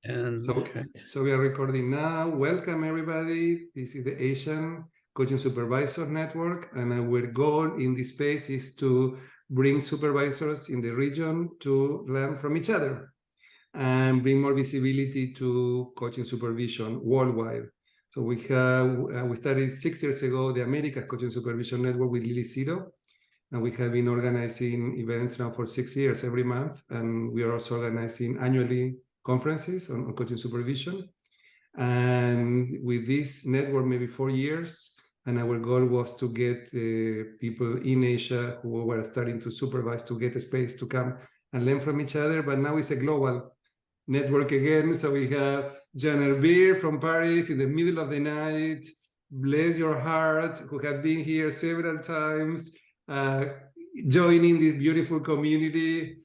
And So we are recording now. Welcome, everybody. This is the Asian Coaching Supervisor Network, and our goal in this space is to bring supervisors in the region to learn from each other and bring more visibility to coaching supervision worldwide. So we started 6 years ago the Americas Coaching Supervision Network with Lily Cito, and we have been organizing events now for 6 years every month, and we are also organizing annually conferences on coaching supervision. And with this network, maybe 4 years, and our goal was to get people in Asia who were starting to supervise to get a space to come and learn from each other. But now it's a global network again. So we have Jeanne-Elvire from Paris in the middle of the night, bless your heart, who have been here several times, joining this beautiful community.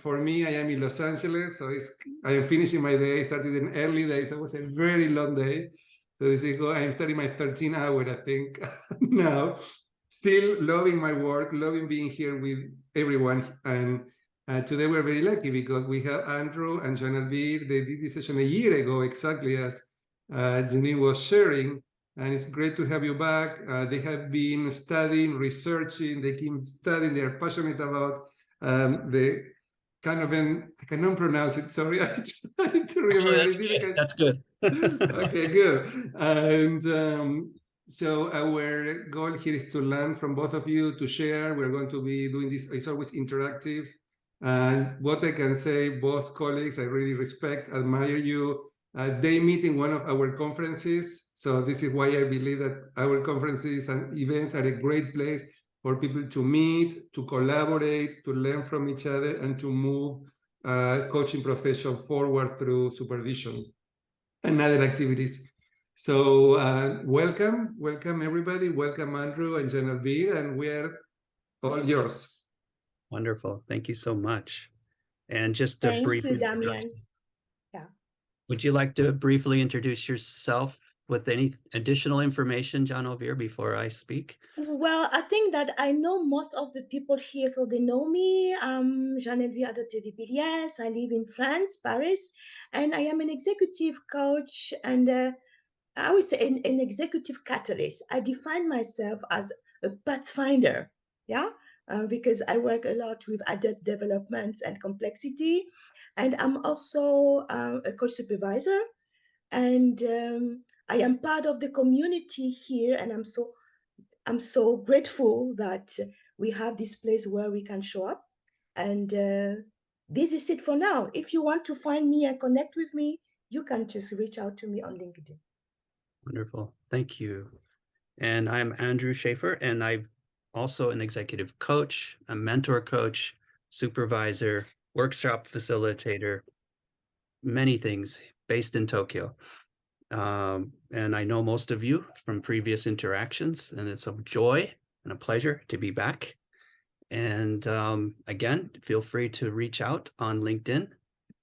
For me, I am in Los Angeles, so I am finishing my day. I started in early days. It was a very long day. So I'm starting my 13th hour, I think, now. Still loving my work, loving being here with everyone. And today we're very lucky because we have Andrew and Jeanne-Elvire. They did this session a year ago, exactly as Janine was sharing. And it's great to have you back. They have been studying, researching, they keep studying, they're passionate about the kind of I cannot pronounce it, sorry, I try to remember. Actually, that's good. Okay, good. And so our goal here is to learn from both of you, to share. We're going to be doing this, it's always interactive. And what I can say, both colleagues, I really respect, admire you. They meet in one of our conferences. So this is why I believe that our conferences and events are a great place for people to meet, to collaborate, to learn from each other, and to move coaching profession forward through supervision and other activities. So welcome everybody. Welcome Andrew and Jeanne-Elvire, and we're all yours. Wonderful. Thank you so much. And just Thank you, Damian. Yeah. Would you like to briefly introduce yourself with any additional information, Jeanne-Elvire, before I speak? Well, I think that I know most of the people here, so they know me. I'm Jeanne-Elvire Adotovi. Yes, I live in France, Paris, and I am an executive coach and I would say an executive catalyst. I define myself as a pathfinder, yeah, because I work a lot with adult development and complexity, and I'm also a coach supervisor, and I am part of the community here, and I'm so grateful that we have this place where we can show up. And this is it for now. If you want to find me and connect with me, you can just reach out to me on LinkedIn. Wonderful. Thank you. And I'm Andrew Shaffer, and I'm also an executive coach, a mentor coach, supervisor, workshop facilitator, many things based in Tokyo. And I know most of you from previous interactions, and it's a joy and a pleasure to be back. And again, feel free to reach out on LinkedIn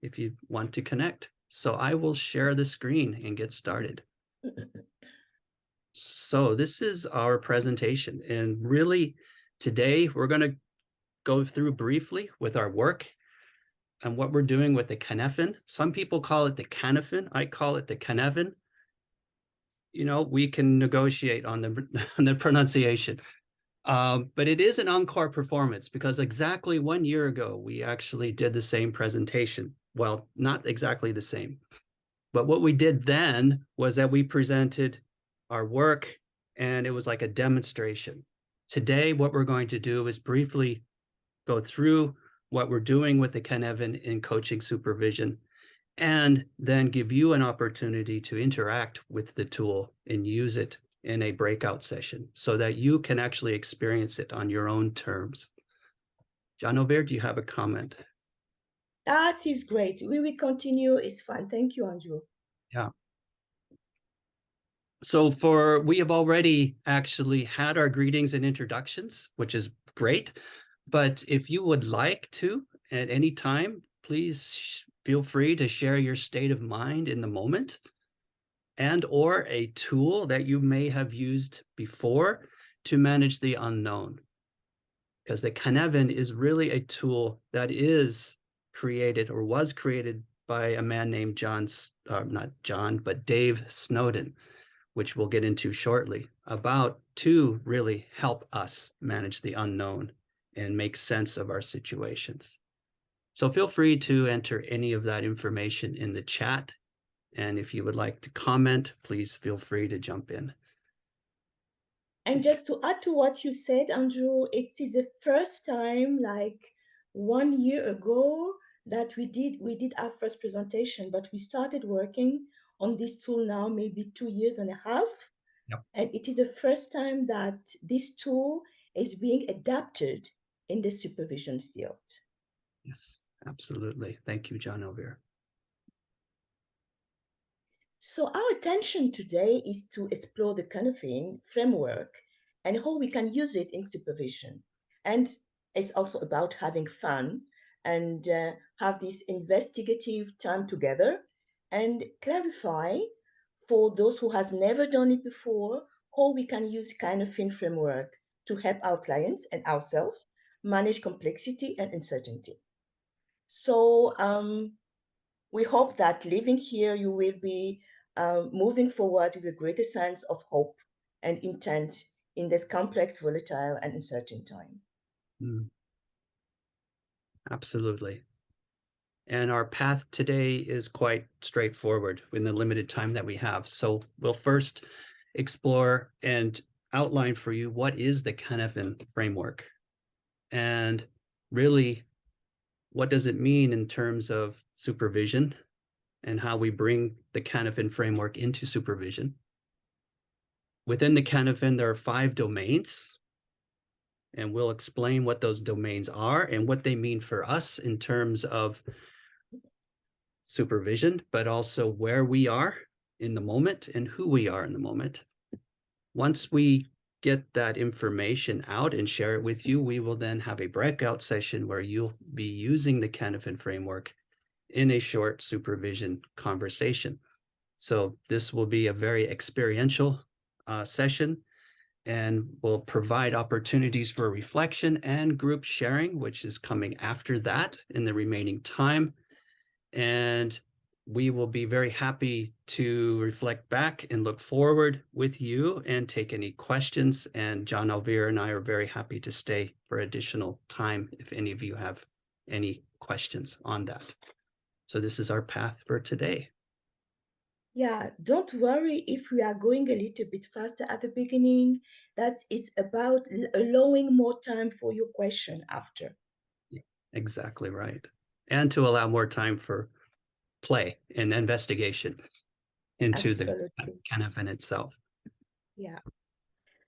if you want to connect. So I will share the screen and get started. So this is our presentation, and really today we're going to go through briefly with our work and what we're doing with the Cynefin. Some people call it the Cynefin. I call it the Cynefin. You know, we can negotiate on the pronunciation. But it is an encore performance because exactly 1 year ago, we actually did the same presentation. Well, not exactly the same. But what we did then was that we presented our work, and it was like a demonstration. Today, what we're going to do is briefly go through what we're doing with the Cynefin in coaching supervision, and then give you an opportunity to interact with the tool and use it in a breakout session so that you can actually experience it on your own terms. Jeanne-Elvire, do you have a comment? That is great. We will continue. It's fun. Thank you, Andrew. Yeah. So we have already actually had our greetings and introductions, which is great. But if you would like to, at any time, please feel free to share your state of mind in the moment and or a tool that you may have used before to manage the unknown. Because the Cynefin is really a tool that is created or was created by a man named not John, but Dave Snowden, which we'll get into shortly, to really help us manage the unknown and make sense of our situations. So feel free to enter any of that information in the chat. And if you would like to comment, please feel free to jump in. And just to add to what you said, Andrew, it is the first time, like 1 year ago, that we did our first presentation, but we started working on this tool now, maybe 2 years and a half. Yep. And it is the first time that this tool is being adapted in the supervision field. Yes, absolutely. Thank you, Jeanne-Elvire. So our attention today is to explore the Cynefin framework and how we can use it in supervision. And it's also about having fun and have this investigative time together and clarify for those who has never done it before how we can use Cynefin framework to help our clients and ourselves manage complexity and uncertainty. So we hope that living here, you will be moving forward with a greater sense of hope and intent in this complex, volatile, and uncertain time. Absolutely. And our path today is quite straightforward in the limited time that we have. So we'll first explore and outline for you what is the Cynefin framework, and really what does it mean in terms of supervision and how we bring the Cynefin framework into supervision. Within the Cynefin, there are 5 domains, and we'll explain what those domains are and what they mean for us in terms of supervision, but also where we are in the moment and who we are in the moment. Once we get that information out and share it with you, we will then have a breakout session where you'll be using the Cynefin framework in a short supervision conversation. So this will be a very experiential session, and will provide opportunities for reflection and group sharing, which is coming after that in the remaining time. And we will be very happy to reflect back and look forward with you and take any questions. And Jeanne-Elvire and I are very happy to stay for additional time if any of you have any questions on that. So this is our path for today. Yeah, don't worry if we are going a little bit faster at the beginning. That is about allowing more time for your question after. Exactly right. And to allow more time for play and investigation into Absolutely. the Cynefin itself. Yeah.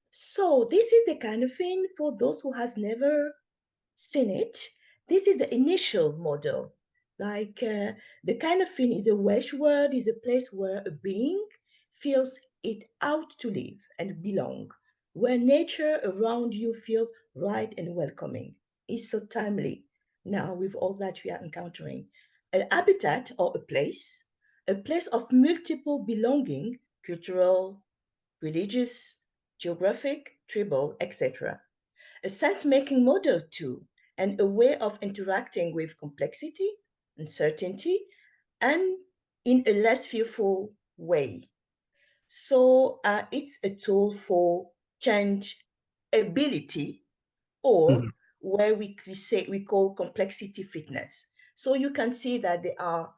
So this is the Cynefin for those who has never seen it. This is the initial model. Like the Cynefin is a Welsh word, is a place where a being feels it out to live and belong, where nature around you feels right and welcoming. It's so timely now with all that we are encountering. An habitat or a place of multiple belonging, cultural, religious, geographic, tribal, etc. A sense-making model too, and a way of interacting with complexity, uncertainty, and in a less fearful way. So it's a tool for change ability, or where we call complexity fitness. So you can see that there are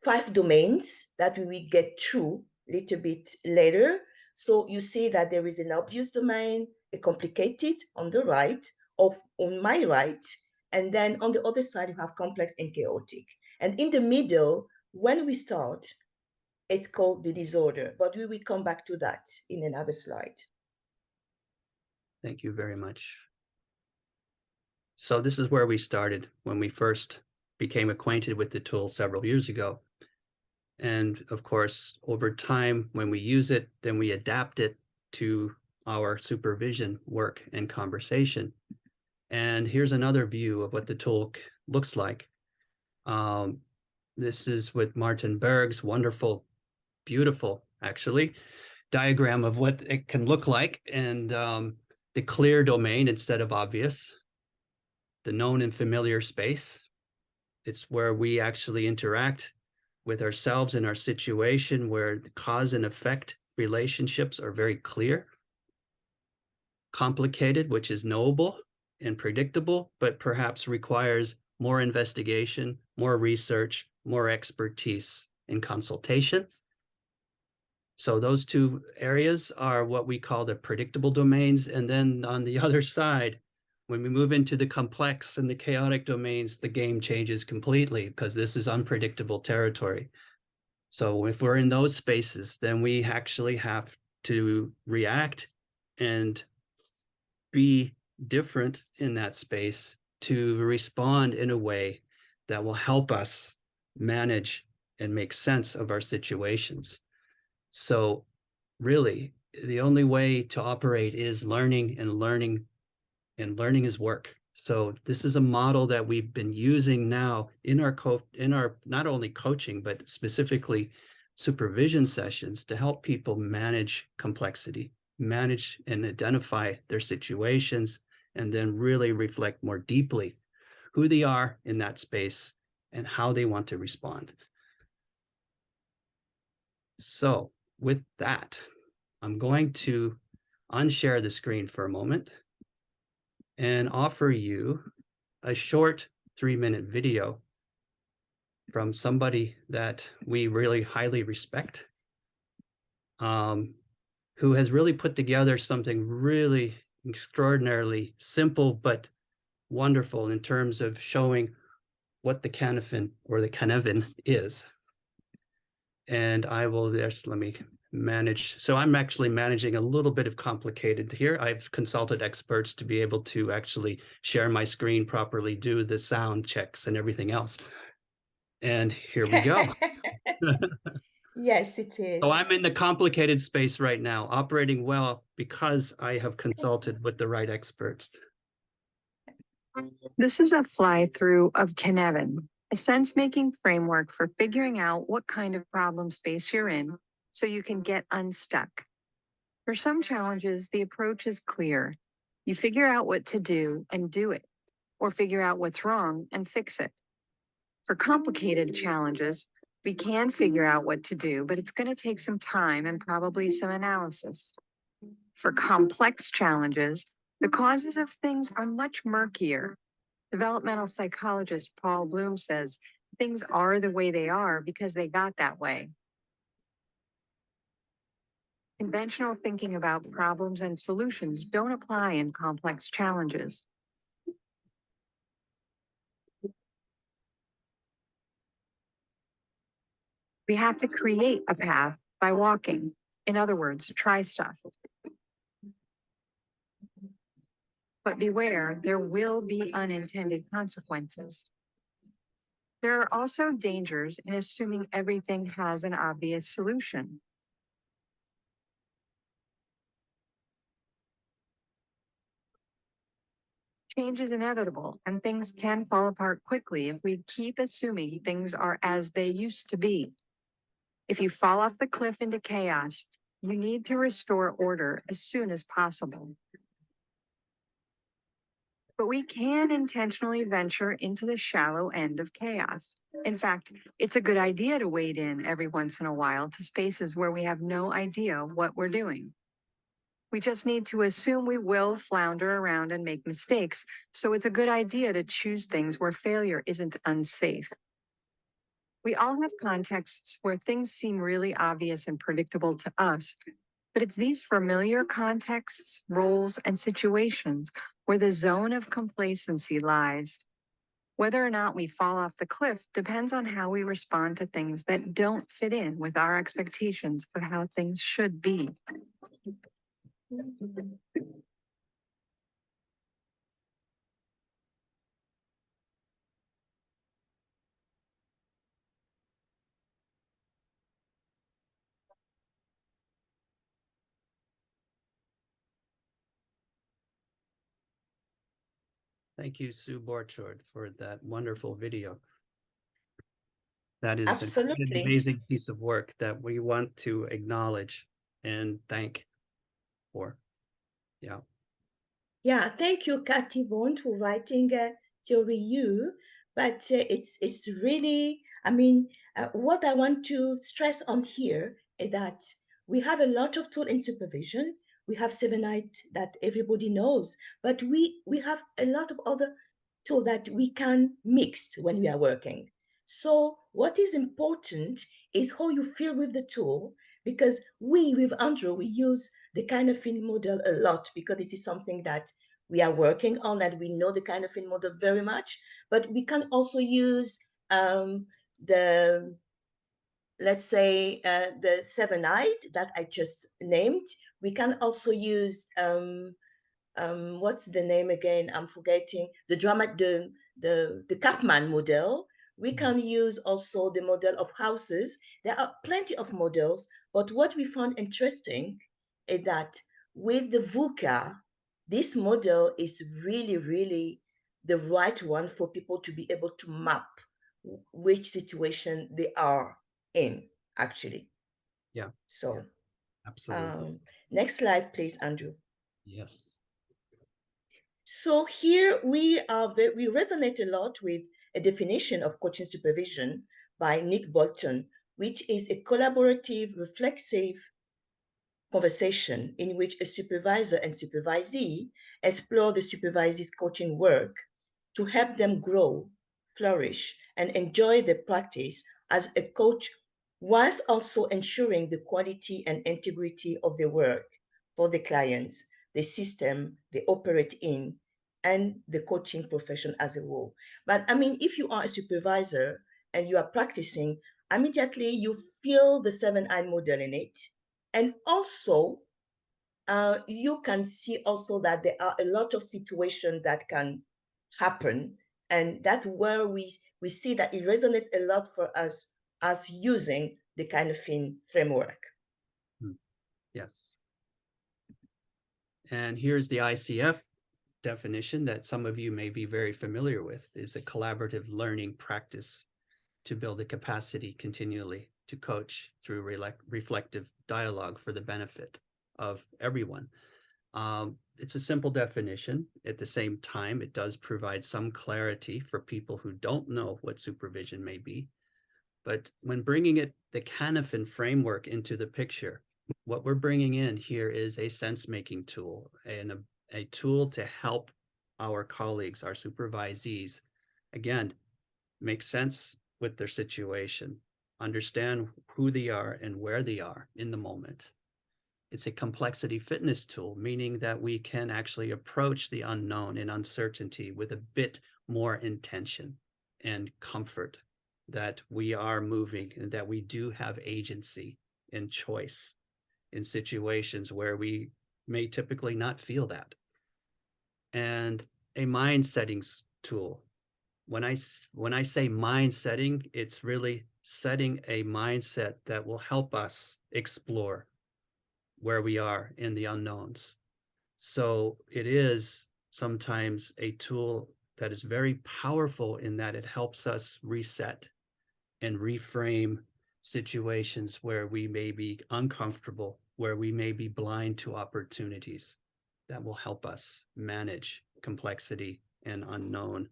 5 domains that we will get through a little bit later. So you see that there is an obvious domain, a complicated on the right, or on my right, and then on the other side you have complex and chaotic. And in the middle, when we start, it's called the disorder, but we will come back to that in another slide. Thank you very much. So this is where we started when we first became acquainted with the tool several years ago. And of course, over time, when we use it, then we adapt it to our supervision work and conversation. And here's another view of what the tool looks like. This is with Martin Berg's wonderful, beautiful, actually, diagram of what it can look like, and the clear domain instead of obvious, the known and familiar space. It's where we actually interact with ourselves and our situation where the cause and effect relationships are very clear, complicated, which is knowable and predictable, but perhaps requires more investigation, more research, more expertise and consultation. So those two areas are what we call the predictable domains. And then on the other side, when we move into the complex and the chaotic domains, the game changes completely because this is unpredictable territory. So if we're in those spaces, then we actually have to react and be different in that space to respond in a way that will help us manage and make sense of our situations. So really, the only way to operate is learning, and learning is work. So this is a model that we've been using now in our not only coaching, but specifically supervision sessions to help people manage complexity, manage and identify their situations, and then really reflect more deeply who they are in that space and how they want to respond. So with that, I'm going to unshare the screen for a moment and offer you a short 3-minute video from somebody that we really highly respect, who has really put together something really extraordinarily simple but wonderful in terms of showing what the Cynefin or the Cynefin is. And I will just, let me manage. So I'm actually managing a little bit of complicated here. I've consulted experts to be able to actually share my screen properly, do the sound checks and everything else. And here we go. Yes, it is. So I'm in the complicated space right now, operating well because I have consulted with the right experts. This is a fly-through of Cynefin, a sense-making framework for figuring out what kind of problem space you're in so you can get unstuck. For some challenges, the approach is clear. You figure out what to do and do it, or figure out what's wrong and fix it. For complicated challenges, we can figure out what to do, but it's going to take some time and probably some analysis. For complex challenges, the causes of things are much murkier. Developmental psychologist Paul Bloom says things are the way they are because they got that way. Conventional thinking about problems and solutions don't apply in complex challenges. We have to create a path by walking. In other words, try stuff. But beware, there will be unintended consequences. There are also dangers in assuming everything has an obvious solution. Change is inevitable, and things can fall apart quickly if we keep assuming things are as they used to be. If you fall off the cliff into chaos, you need to restore order as soon as possible. But we can intentionally venture into the shallow end of chaos. In fact, it's a good idea to wade in every once in a while to spaces where we have no idea what we're doing. We just need to assume we will flounder around and make mistakes, so it's a good idea to choose things where failure isn't unsafe. We all have contexts where things seem really obvious and predictable to us, but it's these familiar contexts, roles, and situations where the zone of complacency lies. Whether or not we fall off the cliff depends on how we respond to things that don't fit in with our expectations of how things should be. Thank you, Sue Borchard, for that wonderful video. That is an Absolutely. amazing piece of work that we want to acknowledge and thank for. Yeah. Yeah, thank you, Cathy Bond, for writing the review. But it's really I mean, what I want to stress on here is that we have a lot of tool in supervision. We have 7i that everybody knows, but we have a lot of other tool that we can mix when we are working. So what is important is how you feel with the tool, because with Andrew, we use the Cynefin model a lot because this is something that we are working on and we know the Cynefin model very much, but we can also use the, let's say, the 7i that I just named. We can also use what's the name again? I'm forgetting. The Kapman model. We can use also the model of houses. There are plenty of models, but what we found interesting is that with the VUCA, this model is really, really the right one for people to be able to map which situation they are in, actually. Yeah. So, Absolutely. Next slide, please, Andrew. Yes. So here we resonate a lot with a definition of coaching supervision by Nick Bolton, which is a collaborative, reflexive conversation in which a supervisor and supervisee explore the supervisee's coaching work to help them grow, flourish, and enjoy the practice as a coach, whilst also ensuring the quality and integrity of the work for the clients, the system they operate in, and the coaching profession as a whole. But I mean, if you are a supervisor and you are practicing, immediately you feel the 7i model in it. And also, you can see also that there are a lot of situations that can happen. And that's where we see that it resonates a lot for us as using the Cynefin framework. Yes. And here's the ICF definition that some of you may be very familiar with, is a collaborative learning practice to build the capacity continually to coach through reflective dialogue for the benefit of everyone. It's a simple definition. At the same time, it does provide some clarity for people who don't know what supervision may be. But when bringing the Cynefin framework into the picture, what we're bringing in here is a sense-making tool and a tool to help our colleagues, our supervisees, again, make sense with their situation, understand who they are and where they are in the moment. It's a complexity fitness tool, meaning that we can actually approach the unknown and uncertainty with a bit more intention and comfort that we are moving and that we do have agency and choice in situations where we may typically not feel that. And a mind settings tool. When I say mind setting, it's really setting a mindset that will help us explore where we are in the unknowns. So it is sometimes a tool that is very powerful in that it helps us reset and reframe situations where we may be uncomfortable, where we may be blind to opportunities that will help us manage complexity and unknown.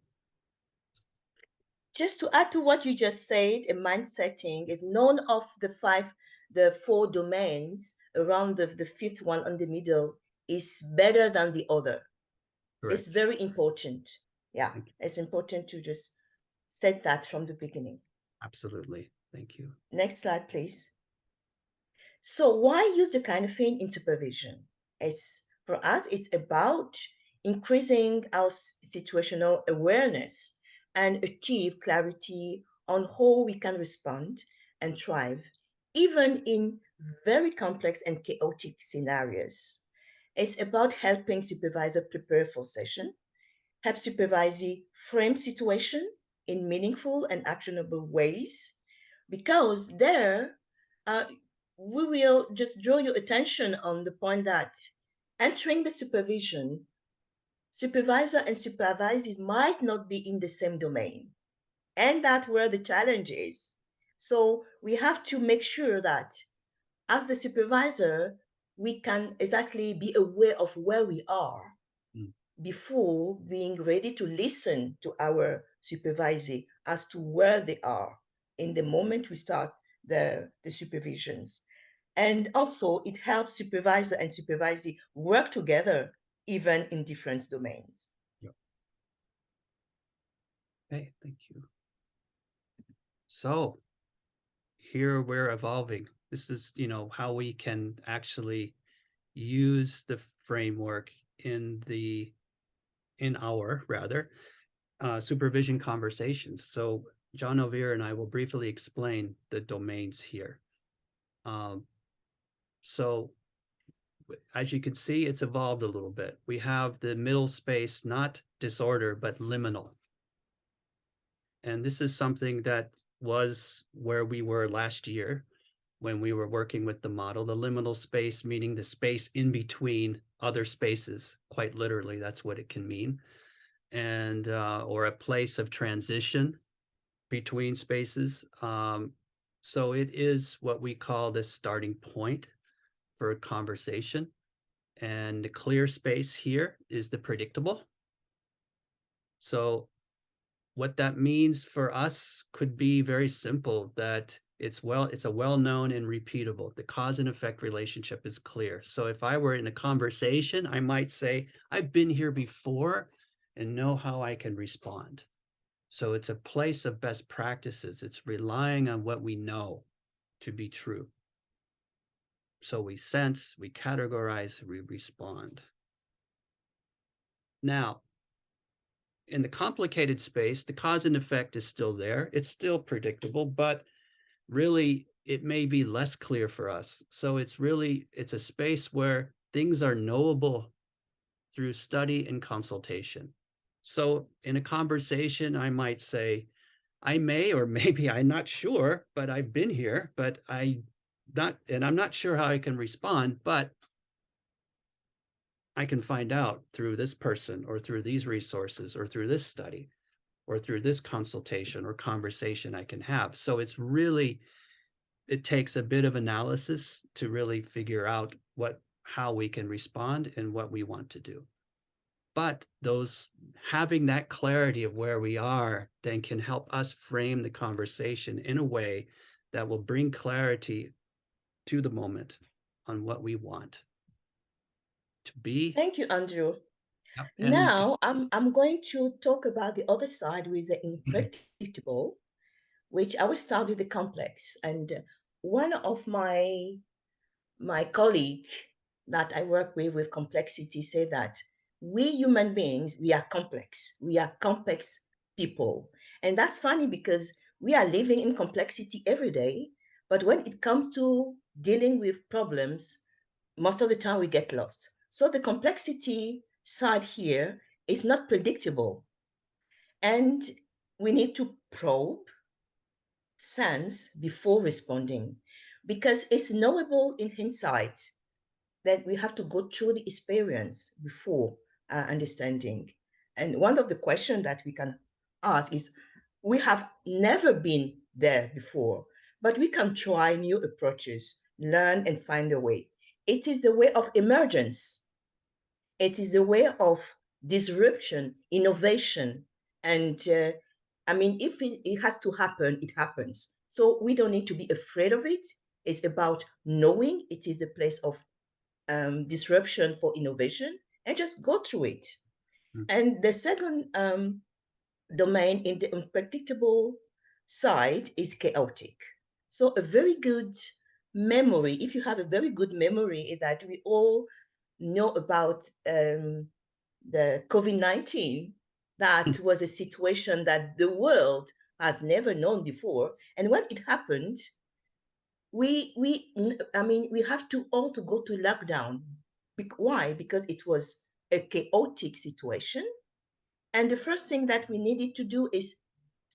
Just to add to what you just said, a mind setting is none of the four domains around the fifth one on the middle is better than the other. Correct. It's very important. Yeah, it's important to just set that from the beginning. Absolutely. Thank you. Next slide, please. So why use the Cynefin in supervision? For us, it's about increasing our situational awareness and achieve clarity on how we can respond and thrive, even in very complex and chaotic scenarios. It's about helping supervisor prepare for session, help supervisee frame situation in meaningful and actionable ways, because there we will just draw your attention on the point that entering the supervision, supervisor and supervisees might not be in the same domain. And that's where the challenge is. So we have to make sure that as the supervisor, we can exactly be aware of where we are before being ready to listen to our supervisee as to where they are in the moment we start the supervisions. And also it helps supervisor and supervisee work together, even in different domains. Yep. Okay, thank you. So here we're evolving. This is, how we can actually use the framework in our supervision conversations. So Jeanne-Elvire and I will briefly explain the domains here. So as you can see, it's evolved a little bit. We have the middle space, not disorder, but liminal. And this is something that was where we were last year when we were working with the model. The liminal space, meaning the space in between other spaces, quite literally, that's what it can mean. And or a place of transition between spaces. So it is what we call the starting point for a conversation. And the clear space here is the predictable. So what that means for us could be very simple, that it's a well-known and repeatable. The cause and effect relationship is clear. So if I were in a conversation, I might say, I've been here before and know how I can respond. So it's a place of best practices. It's relying on what we know to be true. So we sense, we categorize, we respond. Now, in the complicated space, the cause and effect is still there. It's still predictable, but really it may be less clear for us. So it's a space where things are knowable through study and consultation. So in a conversation, I might say, I may, or maybe I'm not sure, but I've been here, but I'm not sure how I can respond, but I can find out through this person or through these resources or through this study or through this consultation or conversation I can have. So it takes a bit of analysis to really figure out how we can respond and what we want to do. But having that clarity of where we are then can help us frame the conversation in a way that will bring clarity to the moment on what we want to be. Thank you, Andrew. Yep. Now I'm going to talk about the other side with the unpredictable, which I will start with the complex. And one of my colleague that I work with complexity say that we human beings, we are complex. We are complex people. And that's funny because we are living in complexity every day. But when it comes to dealing with problems, most of the time we get lost. So the complexity side here is not predictable. And we need to probe, sense before responding, because it's knowable in hindsight that we have to go through the experience before understanding. And one of the questions that we can ask is, we have never been there before, but we can try new approaches, learn and find a way. It is the way of emergence. It is the way of disruption, innovation. And if it has to happen, it happens. So we don't need to be afraid of it. It's about knowing it is the place of disruption for innovation, and just go through it. And the second domain in the unpredictable side is chaotic. So a very good memory, if you have a very good memory, that we all know about the COVID-19, that was a situation that the world has never known before. And when it happened, we have to all to go to lockdown. Why? Because it was a chaotic situation. And the first thing that we needed to do is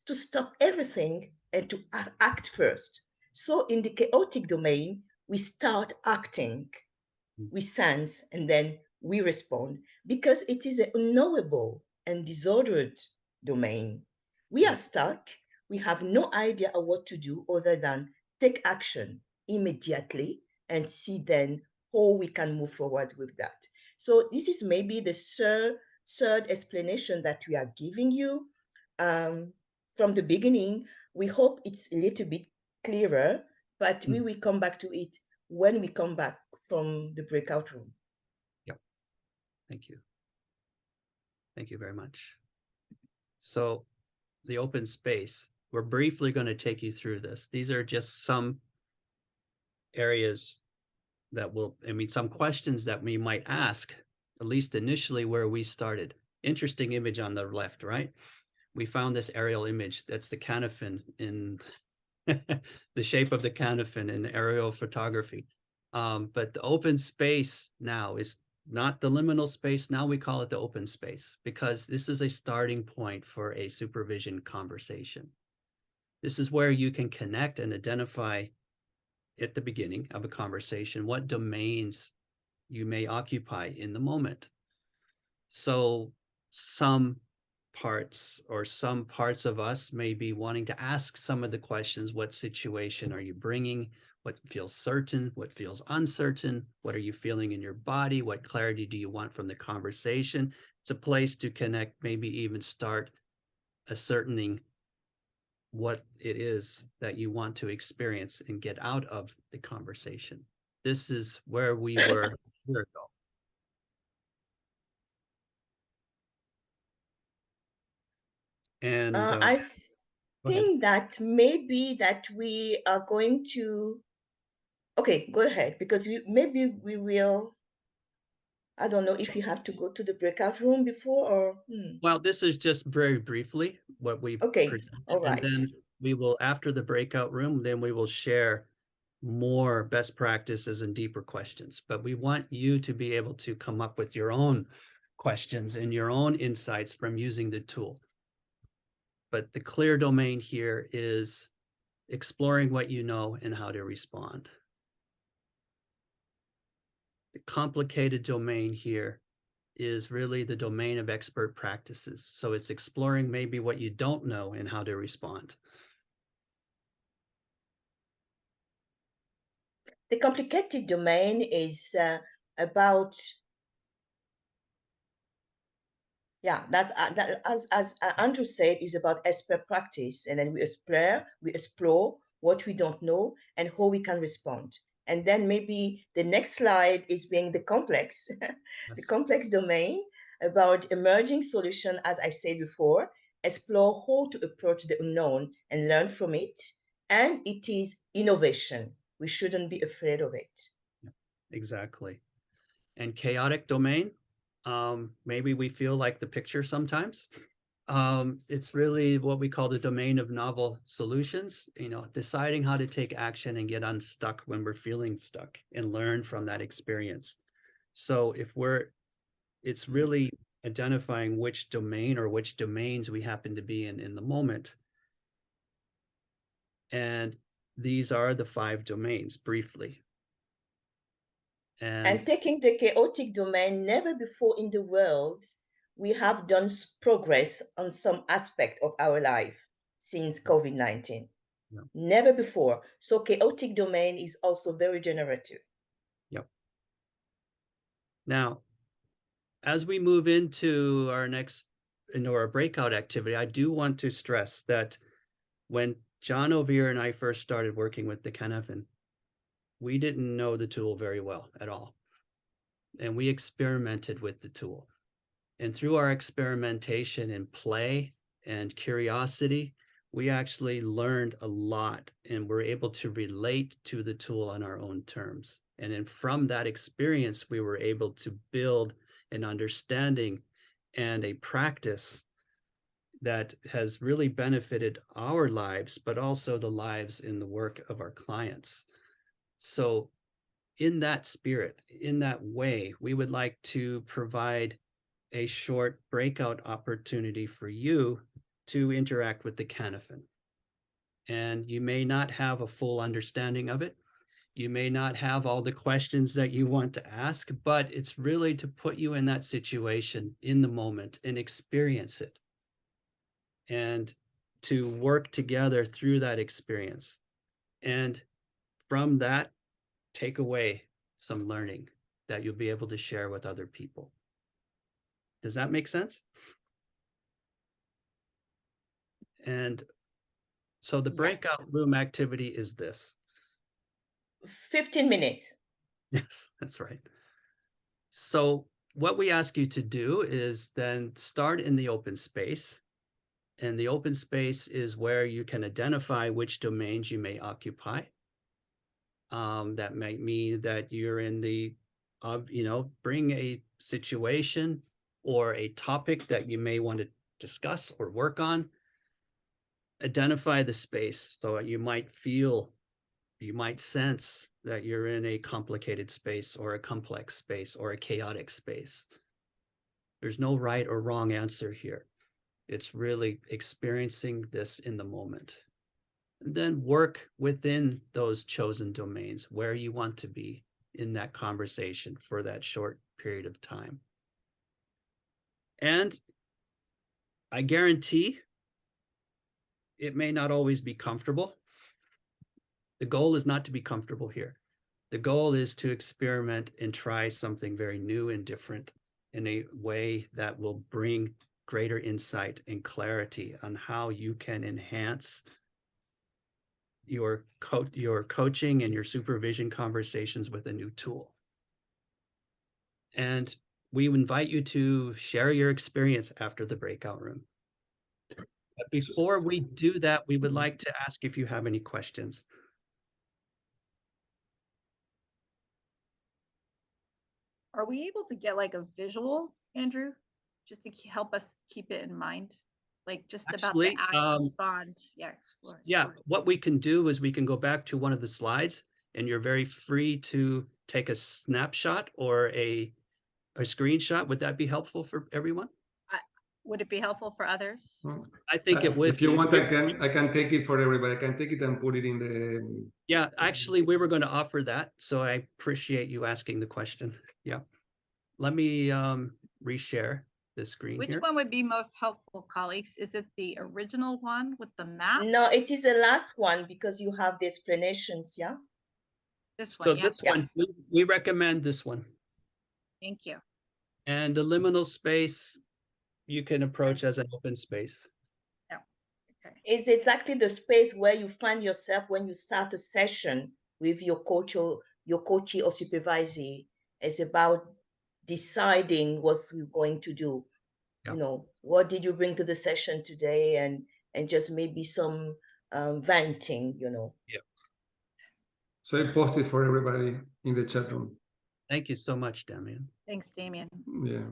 to stop everything and to act first. So in the chaotic domain, we start acting, we sense, and then we respond, because it is an unknowable and disordered domain. We are stuck. We have no idea of what to do other than take action immediately and see then how we can move forward with that. So this is maybe the third explanation that we are giving you from the beginning. we hope it's a little bit clearer, but we Mm. will come back to it when we come back from the breakout room. Yep. Thank you. Thank you very much. So the open space, we're briefly going to take you through this. These are just some areas that will, some questions that we might ask, at least initially where we started. Interesting image on the left, right? We found this aerial image. That's the Cynefin in the shape of the Cynefin in aerial photography. But the open space now is not the liminal space. Now we call it the open space because this is a starting point for a supervision conversation. This is where you can connect and identify at the beginning of a conversation what domains you may occupy in the moment. So some parts of us may be wanting to ask some of the questions. What situation are you bringing? What feels certain? What feels uncertain? What are you feeling in your body? What clarity do you want from the conversation? It's a place to connect, maybe even start ascertaining what it is that you want to experience and get out of the conversation. This is where we were a year ago. And I think that maybe that we are going to, okay, go ahead, because maybe we will, I don't know if you have to go to the breakout room before or. Well, this is just very briefly what we've presented. All right. And then we will, after the breakout room, then we will share more best practices and deeper questions. But we want you to be able to come up with your own questions and your own insights from using the tool. But the clear domain here is exploring what you know and how to respond. The complicated domain here is really the domain of expert practices. So it's exploring maybe what you don't know and how to respond. The complicated domain is about, that's that, as Andrew said, is about expert practice, and then we explore what we don't know and how we can respond. And then maybe the next slide is being the complex, the complex domain about emerging solution, as I said before, explore how to approach the unknown and learn from it. And it is innovation. We shouldn't be afraid of it. Exactly. And chaotic domain, maybe we feel like the picture sometimes. It's really what we call the domain of novel solutions, deciding how to take action and get unstuck when we're feeling stuck and learn from that experience. So it's really identifying which domain or which domains we happen to be in the moment. And these are the 5 domains briefly. And taking the chaotic domain, never before in the world we have done progress on some aspect of our life since COVID-19. Yeah. Never before. So chaotic domain is also very generative. Yep. Now, as we move into our breakout activity, I do want to stress that when Jeanne-Elvire and I first started working with the Cynefin, we didn't know the tool very well at all. And we experimented with the tool. And through our experimentation and play and curiosity, we actually learned a lot and were able to relate to the tool on our own terms. And then from that experience, we were able to build an understanding and a practice that has really benefited our lives, but also the lives in the work of our clients. So in that spirit, in that way, we would like to provide a short breakout opportunity for you to interact with the Cynefin. And you may not have a full understanding of it. You may not have all the questions that you want to ask, but it's really to put you in that situation in the moment and experience it. And to work together through that experience. And from that, take away some learning that you'll be able to share with other people. Does that make sense? And So the Yeah. breakout room activity is this. 15 minutes. Yes, that's right. So what we ask you to do is then start in the open space. And the open space is where you can identify which domains you may occupy. That might mean that you're in the, bring a situation or a topic that you may want to discuss or work on. Identify the space. So you might sense that you're in a complicated space or a complex space or a chaotic space. There's no right or wrong answer here. It's really experiencing this in the moment. And then work within those chosen domains where you want to be in that conversation for that short period of time. And I guarantee it may not always be comfortable. The goal is not to be comfortable here. The goal is to experiment and try something very new and different in a way that will bring greater insight and clarity on how you can enhance your coaching and your supervision conversations with a new tool. And we invite you to share your experience after the breakout room. But before we do that, we would like to ask if you have any questions. Are we able to get like a visual, Andrew, just to help us keep it in mind? Like just Actually, about the act, respond. Yeah, explore. Yeah, what we can do is we can go back to one of the slides, and you're very free to take a snapshot or a screenshot. Would that be helpful for everyone? Would it be helpful for others? I think it would. If you want, I can take it for everybody. I can take it and put it in the. Yeah, actually, we were going to offer that, so I appreciate you asking the question. Yeah, let me reshare the screen. Which here. one would be most helpful, colleagues? Is it the original one with the map? No, it is the last one because you have the explanations, yeah? This one, So yeah. this one, we recommend this one. Thank you. And the liminal space, you can approach as an open space. Yeah. Okay. It's exactly the space where you find yourself when you start a session with your coach or your coachee or supervisor. It's about deciding what you're going to do. Yeah. You know, what did you bring to the session today, and just maybe some venting, you know. Yeah. So I posted for everybody in the chat room. Thank you so much, Damien. Thanks, Damien. Yeah.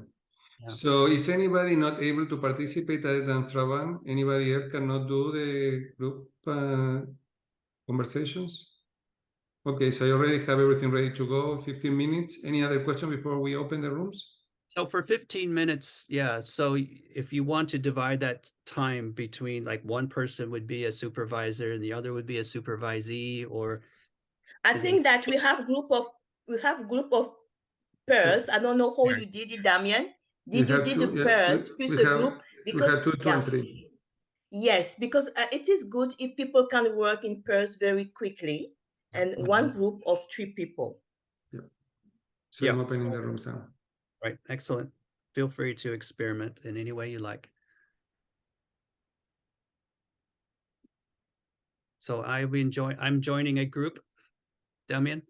Yeah. So is anybody not able to participate other than Thravan? Anybody else cannot do the group conversations? Okay, so I already have everything ready to go, 15 minutes. Any other question before we open the rooms? So for 15 minutes, yeah. So if you want to divide that time between, like, one person would be a supervisor and the other would be a supervisee, or I think that we have group of pairs. I don't know how you did it, Damien. Did you did the pairs plus a group? Because we have two and three. Yes, because it is good if people can work in pairs very quickly, and one group of 3 people. Yeah. So I'm opening the rooms now. Right, excellent. Feel free to experiment in any way you like. So I'm joining a group, Damien.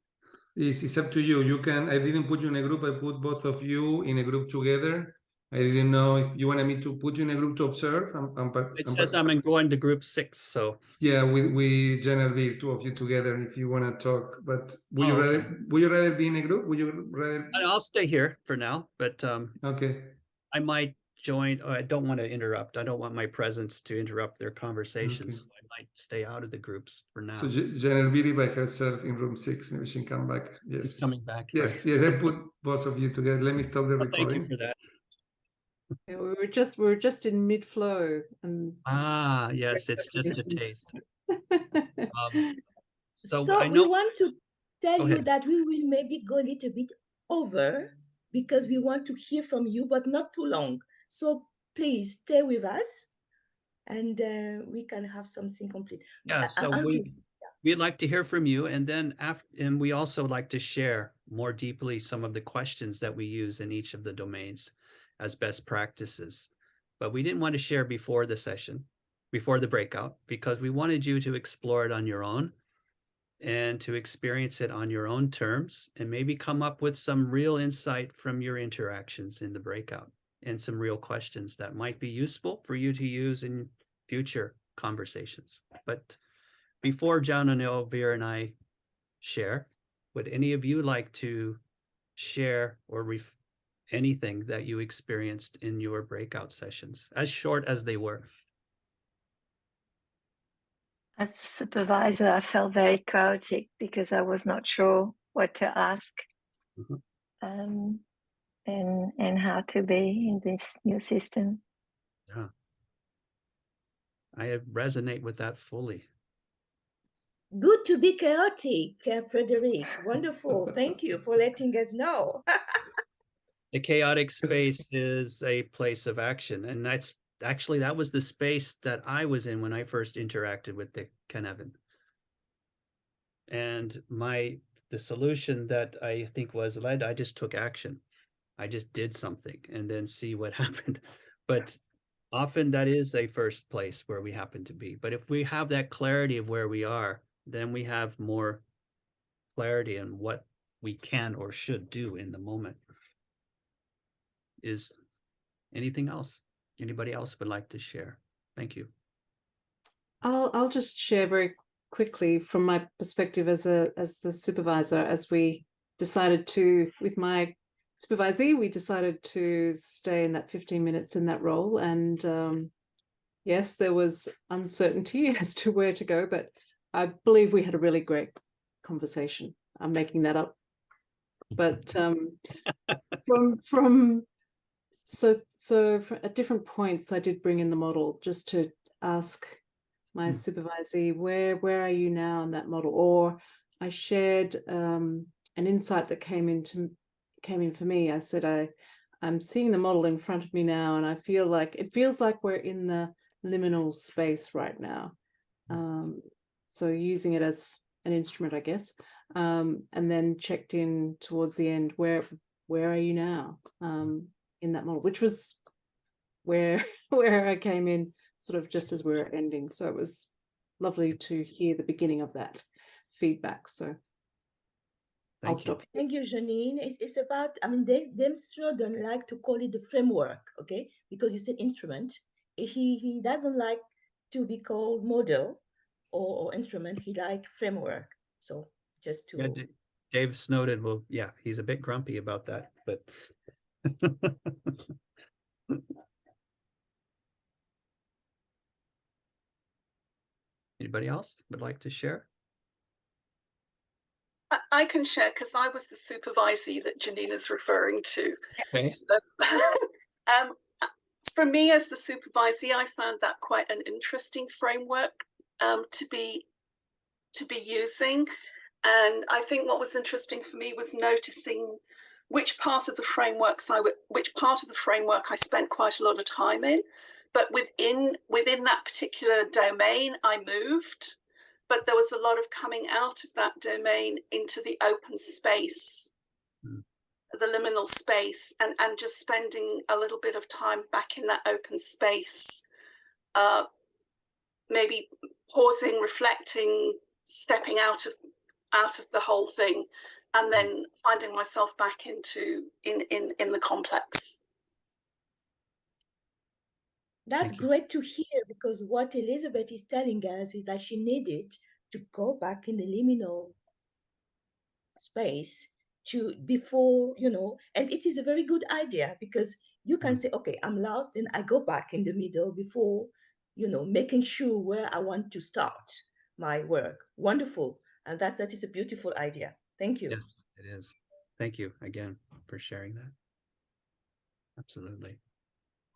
It's up to you. You can. I didn't put you in a group. I put both of you in a group together. I didn't know if you wanted me to put you in a group to observe. It says I'm going to group 6. So yeah, we Jeanne-Elvire, 2 of you together. If you want to talk, but would you rather be in a group? Would you rather? I'll stay here for now, but okay. I might join. I don't want to interrupt. I don't want my presence to interrupt their conversations. Okay. So I might stay out of the groups for now. So Jeanne-Elvire by herself in room 6. Maybe she can come back. Yes. She's coming back. Yes. Right? Yes. I put both of you together. Let me stop the recording. Thank you for that. Yeah, we were just in mid flow, and yes, it's just a taste. So we want to tell you that we will maybe go a little bit over because we want to hear from you, but not too long. So please stay with us, and we can have something complete. Yeah, so we'd like to hear from you, and then and we also like to share more deeply some of the questions that we use in each of the domains as best practices. But we didn't want to share before the session. before the breakout, because we wanted you to explore it on your own and to experience it on your own terms, and maybe come up with some real insight from your interactions in the breakout and some real questions that might be useful for you to use in future conversations. But before Jeanne-Elvire and I share, would any of you like to share or anything that you experienced in your breakout sessions, as short as they were? As a supervisor, I felt very chaotic because I was not sure what to ask and how to be in this new system. Yeah, I resonate with that fully. Good to be chaotic, Frederic. Wonderful. Thank you for letting us know. The chaotic space is a place of action, and that's actually, that was the space that I was in when I first interacted with the Cynefin. And the solution that I think was led, I just took action. I just did something and then see what happened. But often that is a first place where we happen to be. But if we have that clarity of where we are, then we have more clarity in what we can or should do in the moment. Is anything else? Anybody else would like to share? Thank you. I'll just share very quickly from my perspective as the supervisor. As we decided to, with my supervisee, we decided to stay in that 15 minutes in that role, and yes, there was uncertainty as to where to go, but I believe we had a really great conversation. I'm making that up, but so at different points I did bring in the model just to ask my supervisee, where are you now in that model? Or I shared an insight that came in for me. I said, I'm seeing the model in front of me now, and it feels like we're in the liminal space right now. So using it as an instrument, I guess, and then checked in towards the end, where are you now in that model, which was where I came in sort of just as we were ending. So it was lovely to hear the beginning of that feedback. So I'll stop here. Thank you, Janine. It's about, I mean, them still don't like to call it the framework, okay? Because you said instrument. He doesn't like to be called model or instrument. He like framework. So just to... Yeah, Dave Snowden he's a bit grumpy about that, but anybody else would like to share? I can share because I was the supervisee that Janine is referring to. Okay. So, for me as the supervisee, I found that quite an interesting framework to be using. And I think what was interesting for me was noticing which part of the framework I spent quite a lot of time in, but within that particular domain, I moved. But there was a lot of coming out of that domain into the open space, the liminal space, and just spending a little bit of time back in that open space, maybe pausing, reflecting, stepping out of the whole thing, and then finding myself back in the complex. That's great to hear, because what Elizabeth is telling us is that she needed to go back in the liminal space before, and it is a very good idea, because you can say, okay, I'm lost, and I go back in the middle before, making sure where I want to start my work. Wonderful. And that is a beautiful idea. Thank you. Yes, it is. Thank you again for sharing that. Absolutely.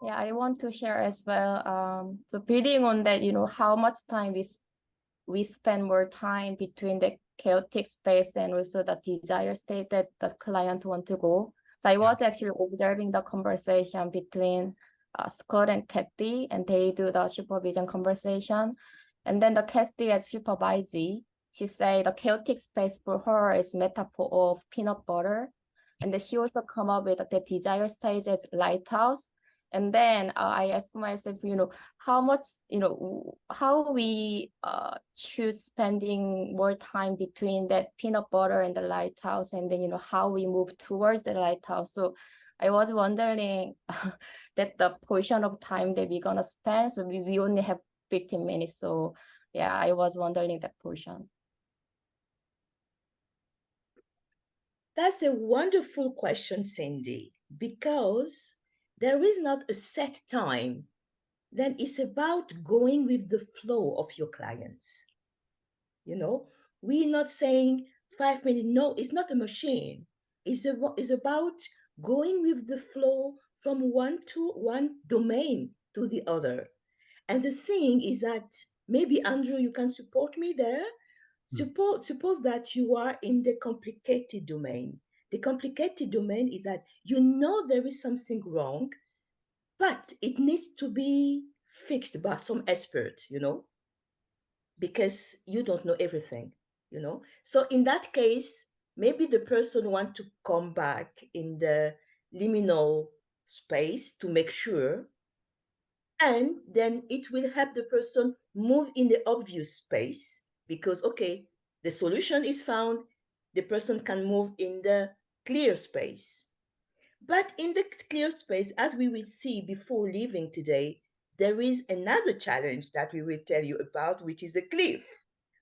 Yeah, I want to share as well. So building on that, how much time we spend more time between the chaotic space and also the desired state that the client want to go. So I was actually observing the conversation between Scott and Kathy, and they do the supervision conversation. And then the Kathy as supervisee, she said the chaotic space for her is metaphor of peanut butter. And then she also come up with the desired state as lighthouse. And then I asked myself, how much, how we choose spending more time between that peanut butter and the lighthouse, and then, how we move towards the lighthouse. So I was wondering that the portion of time that we're gonna spend, so we only have 15 minutes. So yeah, I was wondering that portion. That's a wonderful question, Cindy, because there is not a set time. Then it's about going with the flow of your clients. We're not saying 5 minutes. No, it's not a machine. It's about going with the flow from one domain to the other. And the thing is that maybe, Andrew, you can support me there. Suppose that you are in the complicated domain. The complicated domain is that there is something wrong, but it needs to be fixed by some expert, because you don't know everything, So in that case, maybe the person wants to come back in the liminal space to make sure, and then it will help the person move in the obvious space because, okay, the solution is found, the person can move in the clear space. But in the clear space, as we will see before leaving today, there is another challenge that we will tell you about, which is a cliff.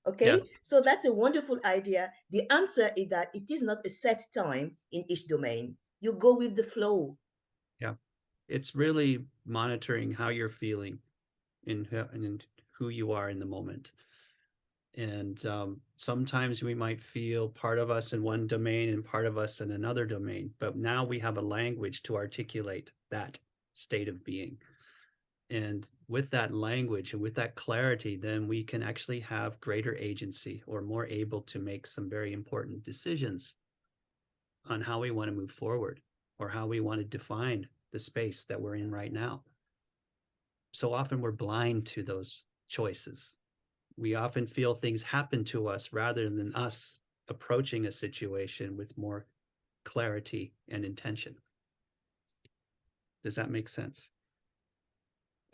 Okay, Yes. so that's a wonderful idea. The answer is that it is not a set time in each domain. You go with the flow. Yeah. It's really monitoring how you're feeling and who you are in the moment. And sometimes we might feel part of us in one domain and part of us in another domain, but now we have a language to articulate that state of being. And with that language and with that clarity, then we can actually have greater agency or more able to make some very important decisions on how we want to move forward or how we want to define the space that we're in right now. So often we're blind to those choices. We often feel things happen to us rather than us approaching a situation with more clarity and intention. Does that make sense?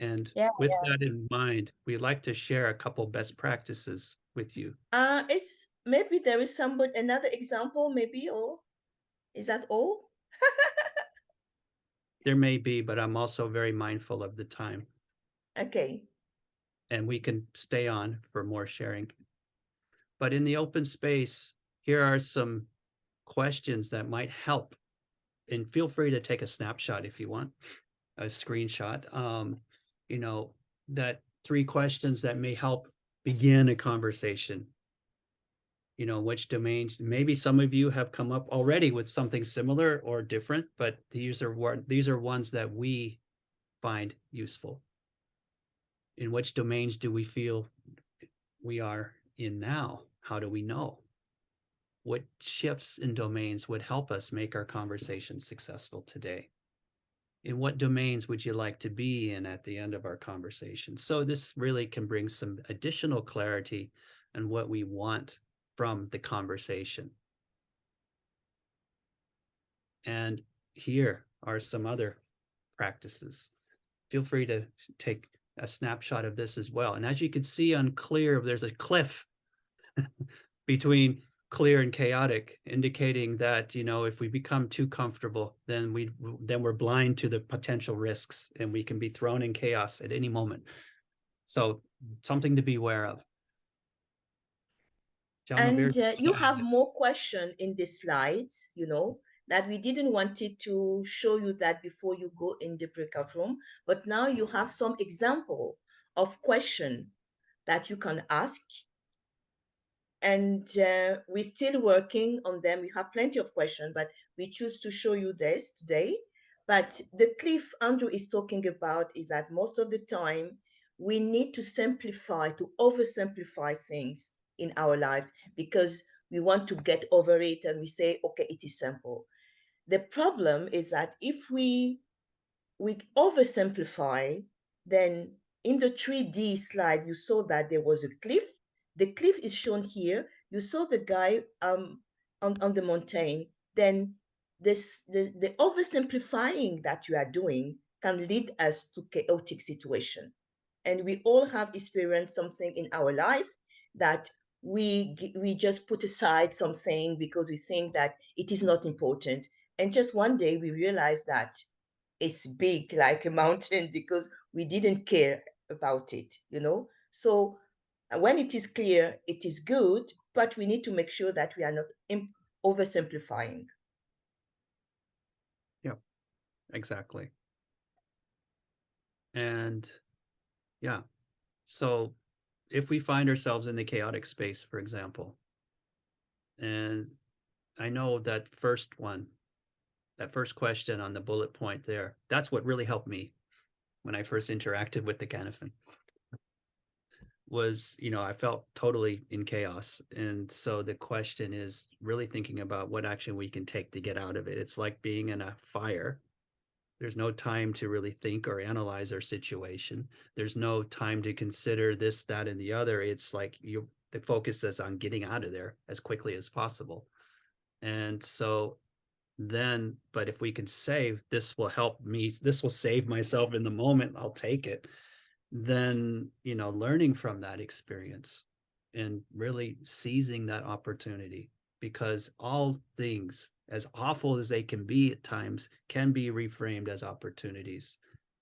And with that in mind, we'd like to share a couple best practices with you. It's maybe there is another example, maybe, or is that all? There may be, but I'm also very mindful of the time. Okay. And we can stay on for more sharing. But in the open space, here are some questions that might help. And feel free to take a snapshot if you want, a screenshot. That 3 questions that may help begin a conversation. Which domains, maybe some of you have come up already with something similar or different, but these are ones that we find useful. In which domains do we feel we are in now? How do we know? What shifts in domains would help us make our conversation successful today? In what domains would you like to be in at the end of our conversation? So this really can bring some additional clarity on what we want from the conversation. And here are some other practices. Feel free to take a snapshot of this as well. And as you can see on clear, there's a cliff between clear and chaotic, indicating that, if we become too comfortable, then we're blind to the potential risks and we can be thrown in chaos at any moment. So something to be aware of. And you have more questions in the slides, that we didn't want it to show you that before you go in the breakout room, but now you have some example of question that you can ask. And we're still working on them. We have plenty of questions, but we choose to show you this today. But the cliff Andrew is talking about is that most of the time we need to simplify, to oversimplify things in our life because we want to get over it and we say, okay, it is simple. The problem is that if we oversimplify, then in the 3D slide, you saw that there was a cliff. The cliff is shown here. You saw the guy on the mountain. Then the oversimplifying that you are doing can lead us to chaotic situation. And we all have experienced something in our life that we just put aside something because we think that it is not important. And just one day we realize that it's big like a mountain because we didn't care about it, you know? So when it is clear, it is good, but we need to make sure that we are not oversimplifying. Yeah, exactly. And yeah, so if we find ourselves in the chaotic space, for example, and I know that first question on the bullet point there, that's what really helped me when I first interacted with the Cynefin. Was, you know, I felt totally in chaos. And so the question is really thinking about what action we can take to get out of it. It's like being in a fire. There's no time to really think or analyze our situation. There's no time to consider this, that, and the other. It's like the focus is on getting out of there as quickly as possible. And so then, but if we can save, this will help me, this will save myself in the moment, I'll take it. Then, you know, learning from that experience and really seizing that opportunity, because all things, as awful as they can be at times, can be reframed as opportunities.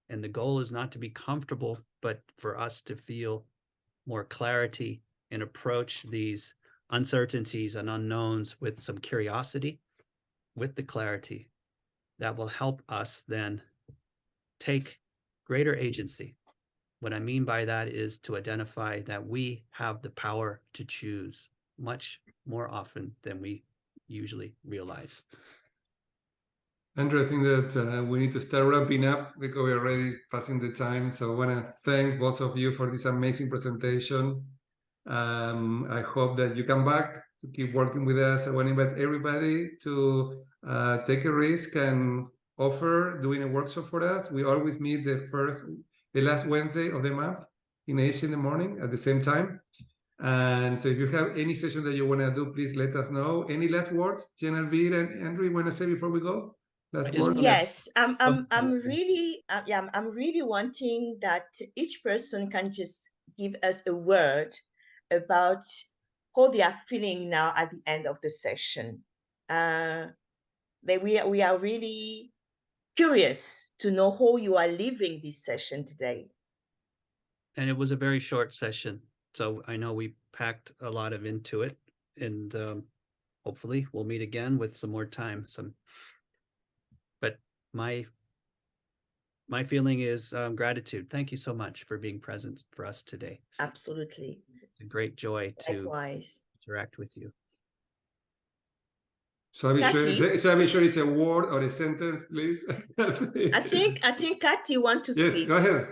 And the goal is not to be comfortable, but for us to feel more clarity and approach these uncertainties and unknowns with some curiosity, with the clarity that will help us then take greater agency. What I mean by that is to identify that we have the power to choose much more often than we usually realize. Andrew, I think that we need to start wrapping up because we're already passing the time. So I want to thank both of you for this amazing presentation. I hope that you come back to keep working with us. I want to invite everybody to take a risk and offer doing a workshop for us. We always meet the last Wednesday of the month in Asia in the morning at the same time. And so if you have any session that you want to do, please let us know. Any last words, Jeanne-Elvire and Andrew, you want to say before we go? Yes, I'm really wanting that each person can just give us a word about how they are feeling now at the end of the session. We are really curious to know how you are leaving this session today. And it was a very short session, so I know we packed a lot into it, and hopefully we'll meet again with some more time. But my feeling is gratitude. Thank you so much for being present for us today. Absolutely. It's a great joy to Likewise. interact with you. So shall I be sure it's a word or a sentence, please? I think Kathy wants to speak. Yes, go ahead.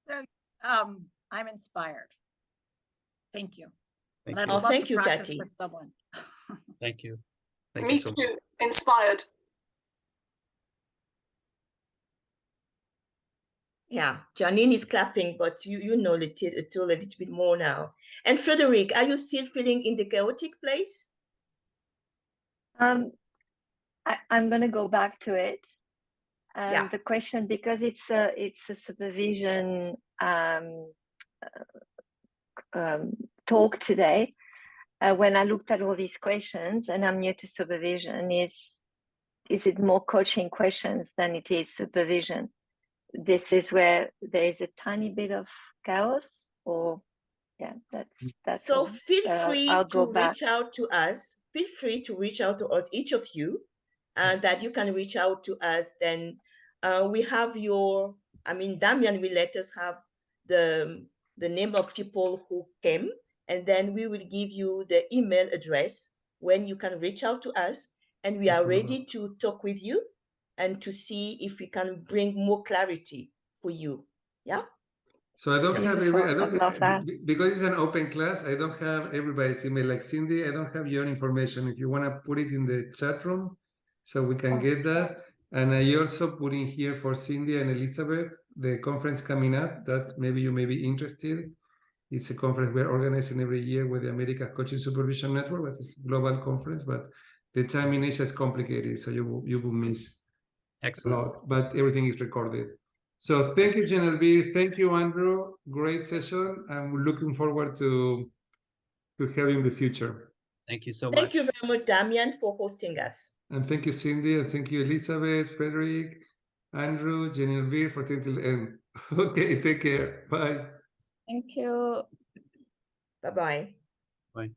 So I'm inspired. Thank you. Thank you, Kathy. With someone. Thank you. Me so too. much. Inspired. Yeah, Janine is clapping, but you know a little bit more now. And Frederic, are you still feeling in the chaotic place? I'm going to go back to it. Yeah. The question, because it's a supervision talk today. When I looked at all these questions, and I'm new to supervision, is it more coaching questions than it is supervision? This is where there is a tiny bit of chaos, or yeah, that's so all. Feel free to reach out to us. Feel free to reach out to us, each of you, and that you can reach out to us. Then we have Damian will let us have the name of people who came, and then we will give you the email address when you can reach out to us, and we are ready to talk with you and to see if we can bring more clarity for you. Yeah. So I don't have because it's an open class, I don't have everybody's email. Like Cindy, I don't have your information. If you want to put it in the chat room so we can get that. And I also put in here for Cindy and Elizabeth, the conference coming up that maybe you may be interested. It's a conference we're organizing every year with the America Coaching Supervision Network, but it's a global conference, but the time in Asia is complicated, so you will miss. Excellent. But everything is recorded. So thank you, Jeanne-Elvire. Thank you, Andrew. Great session. I'm looking forward to having the future. Thank you so much. Thank you very much, Damian, for hosting us. And thank you, Cindy, and thank you, Elizabeth, Frederick, Andrew, Jeanne-Elvire for taking till the end. Okay, take care. Bye. Thank you. Bye-bye. Bye.